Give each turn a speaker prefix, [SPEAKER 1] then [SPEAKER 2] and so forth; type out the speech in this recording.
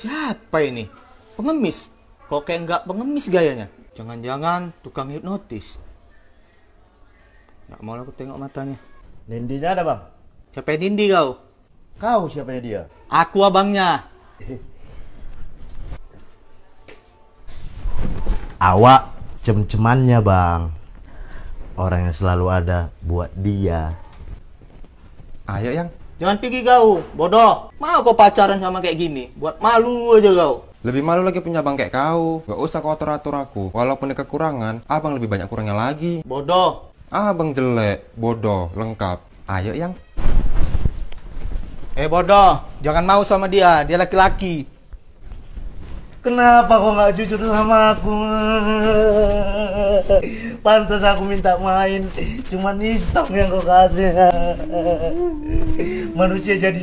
[SPEAKER 1] Siapa ini? Pengemis? Kok kayak nggak pengemis gayanya? Jangan-jangan tukang hipnotis. Nggak mau aku tengok matanya.
[SPEAKER 2] Nindinya ada, Bang?
[SPEAKER 1] Siapa yang Nindi kau?
[SPEAKER 2] Kau siapanya dia?
[SPEAKER 1] Aku abangnya.
[SPEAKER 2] Awak cem-cemannya, Bang. Orang yang selalu ada buat dia.
[SPEAKER 3] Ayo yang.
[SPEAKER 1] Jangan pergi kau, bodoh. Mau kau pacaran sama kayak gini? Buat malu aja kau.
[SPEAKER 3] Lebih malu lagi punya abang kayak kau. Gak usah kau atur-atur aku. Walaupun ada kekurangan, abang lebih banyak kurangnya lagi.
[SPEAKER 1] Bodoh.
[SPEAKER 3] Abang jelek, bodoh, lengkap. Ayo yang.
[SPEAKER 1] Bodoh. Jangan mau sama dia. Dia laki-laki.
[SPEAKER 2] Kenapa kau nggak jujur sama aku? Pantas aku minta main, cuman istong yang kau kasih. Manusia jadi